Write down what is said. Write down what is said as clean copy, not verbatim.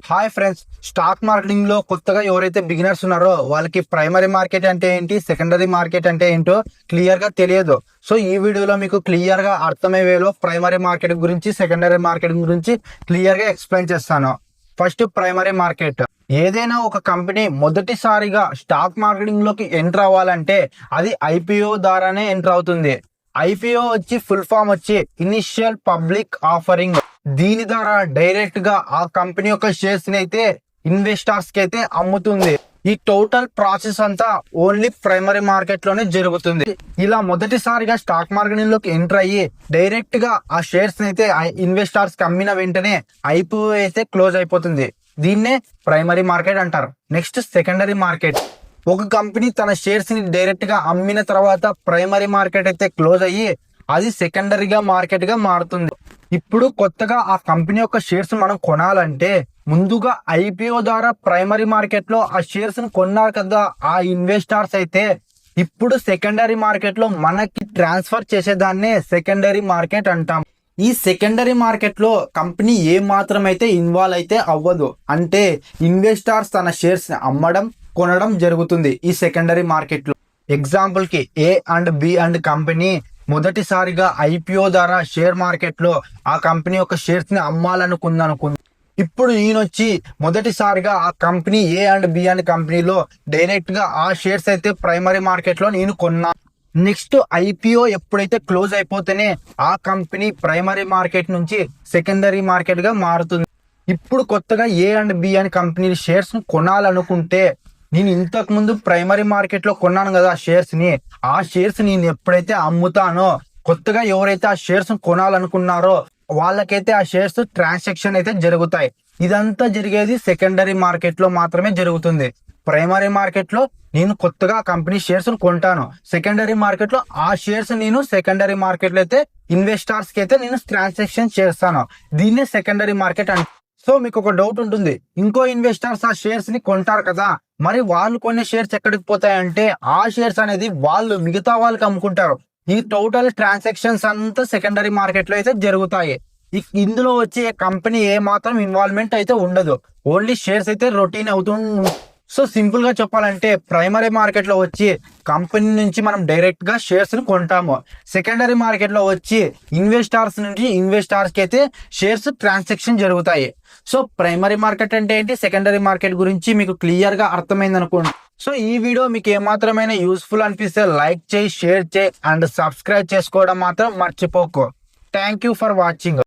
Hi friends, stock marketing లో కొత్తగా ఎవరైతే బిగినర్స్ ఉన్నారో వాళ్ళకి ప్రైమరీ మార్కెట్ అంటే ఏంటి, సెకండరీ మార్కెట్ అంటే ఏంటో క్లియర్ గా తెలియదు. సో ఈ వీడియోలో మీకు క్లియర్ గా అర్థమయ్యే వేలో ప్రైమరీ మార్కెట్ గురించి, సెకండరీ మార్కెట్ గురించి క్లియర్ గా ఎక్స్ప్లెయిన్ చేస్తాను. First, primary market. ఏదైనా ఒక కంపెనీ మొదటిసారిగా స్టాక్ మార్కెటింగ్ లోకి ఎంటర్ అవ్వాలంటే అది ఐపీఓ ద్వారానే ఎంటర్ అవుతుంది. ఐపీఓ వచ్చి ఫుల్ ఫామ్ వచ్చి ఇనిషియల్ పబ్లిక్ ఆఫరింగ్. దీని ద్వారా డైరెక్ట్ గా ఆ కంపెనీ యొక్క షేర్స్ ని అయితే ఇన్వెస్టర్స్ కి అయితే అమ్ముతుంది. ఈ టోటల్ ప్రాసెస్ అంతా ఓన్లీ ప్రైమరీ మార్కెట్ లోనే జరుగుతుంది. ఇలా మొదటిసారిగా స్టాక్ మార్కెటింగ్ లోకి ఎంటర్ అయ్యి డైరెక్ట్ గా ఆ షేర్స్ ని అయితే ఇన్వెస్టర్స్ కి అమ్మిన వెంటనే ఐపీఓ అయితే క్లోజ్ అయిపోతుంది. దీన్నే ప్రైమరీ మార్కెట్ అంటారు. Next, secondary market. ఒక కంపెనీ తన షేర్స్ ని డైరెక్ట్ గా అమ్మిన తర్వాత ప్రైమరీ మార్కెట్ అయితే క్లోజ్ అయ్యి అది సెకండరీగా మార్కెట్ గా మారుతుంది. ఇప్పుడు కొత్తగా ఆ కంపెనీ యొక్క షేర్స్ మనం కొనాలంటే ముందుగా ఐపీఓ ద్వారా ప్రైమరీ మార్కెట్ లో ఆ షేర్స్ ని కొన్నారు కదా ఆ ఇన్వెస్టర్స్ అయితే ఇప్పుడు సెకండరీ మార్కెట్ లో మనకి ట్రాన్స్ఫర్ చేసేదాన్నే సెకండరీ మార్కెట్ అంటాం. ఈ సెకండరీ మార్కెట్ లో కంపెనీ ఏ మాత్రం అయితే ఇన్వాల్వ్ అయితే అవ్వదు. అంటే ఇన్వెస్టర్స్ తన షేర్స్ ని అమ్మడం, కొనడం జరుగుతుంది ఈ సెకండరీ మార్కెట్ లో. ఎగ్జాంపుల్ కి A and B and company మొదటిసారిగా ఐపీఓ ద్వారా షేర్ మార్కెట్ లో ఆ కంపెనీ యొక్క షేర్స్ ని అమ్మాలనుకుంది. ఇప్పుడు ఈయనొచ్చి మొదటిసారిగా ఆ company A and B and కంపెనీలో డైరెక్ట్ గా ఆ షేర్స్ అయితే ప్రైమరీ మార్కెట్ లో నేను కొన్నా. నెక్స్ట్, ఐపీఓ ఎప్పుడైతే క్లోజ్ అయిపోతేనే ఆ కంపెనీ ప్రైమరీ మార్కెట్ నుంచి సెకండరీ మార్కెట్ గా మారుతుంది. ఇప్పుడు కొత్తగా A and B and company shares ను కొనాలనుకుంటే నేను ఇంతకు ముందు ప్రైమరీ మార్కెట్ లో కొన్నాను కదా ఆ షేర్స్ నేను ఎప్పుడైతే అమ్ముతానో కొత్తగా ఎవరైతే ఆ షేర్స్ కొనాలనుకున్నారో వాళ్ళకైతే ఆ షేర్స్ ట్రాన్సాక్షన్ అయితే జరుగుతాయి. ఇదంతా జరిగేది సెకండరీ మార్కెట్ లో మాత్రమే జరుగుతుంది. ప్రైమరీ మార్కెట్ లో నేను కొత్తగా కంపెనీ షేర్స్ కొంటాను. సెకండరీ మార్కెట్ లో ఆ షేర్స్ నేను సెకండరీ మార్కెట్ లో అయితే ఇన్వెస్టర్స్ కి అయితే నేను ట్రాన్సాక్షన్ చేస్తాను. దీన్నే సెకండరీ మార్కెట్ అంటే. సో మీకు ఒక డౌట్ ఉంటుంది, ఇంకో ఇన్వెస్టర్స్ ఆ షేర్స్ ని కొంటారు కదా, మరి వాళ్ళు కొనే షేర్స్ ఎక్కడికి పోతాయంటే ఆ షేర్స్ అనేది వాళ్ళు మిగతా వాళ్ళకి అమ్ముకుంటారు. ఈ టోటల్ ట్రాన్సాక్షన్స్ అంతా సెకండరీ మార్కెట్ లో అయితే జరుగుతాయి. ఇందులో వచ్చే కంపెనీ ఏ మాత్రం ఇన్వాల్వ్మెంట్ అయితే ఉండదు. ఓన్లీ షేర్స్ అయితే రొటీన్ అవుతుంది. సో సింపుల్ గా చెప్పాలంటే ప్రైమరీ మార్కెట్ లో వచ్చి కంపెనీ నుంచి మనం డైరెక్ట్ గా షేర్స్ ని కొంటాము. సెకండరీ మార్కెట్ లో వచ్చి ఇన్వెస్టర్స్ నుంచి ఇన్వెస్టర్స్ కి అయితే షేర్స్ ట్రాన్సాక్షన్ జరుగుతాయి. సో ప్రైమరీ మార్కెట్ అంటే ఏంటి, సెకండరీ మార్కెట్ గురించి మీకు క్లియర్ గా అర్థమైంది అనుకోండి. సో ఈ వీడియో మీకు ఏమాత్రమైనా యూస్ఫుల్ అనిపిస్తే లైక్ చేయి, షేర్ చేయి అండ్ సబ్స్క్రైబ్ చేసుకోవడం మాత్రం మర్చిపోకు. Thank you for watching.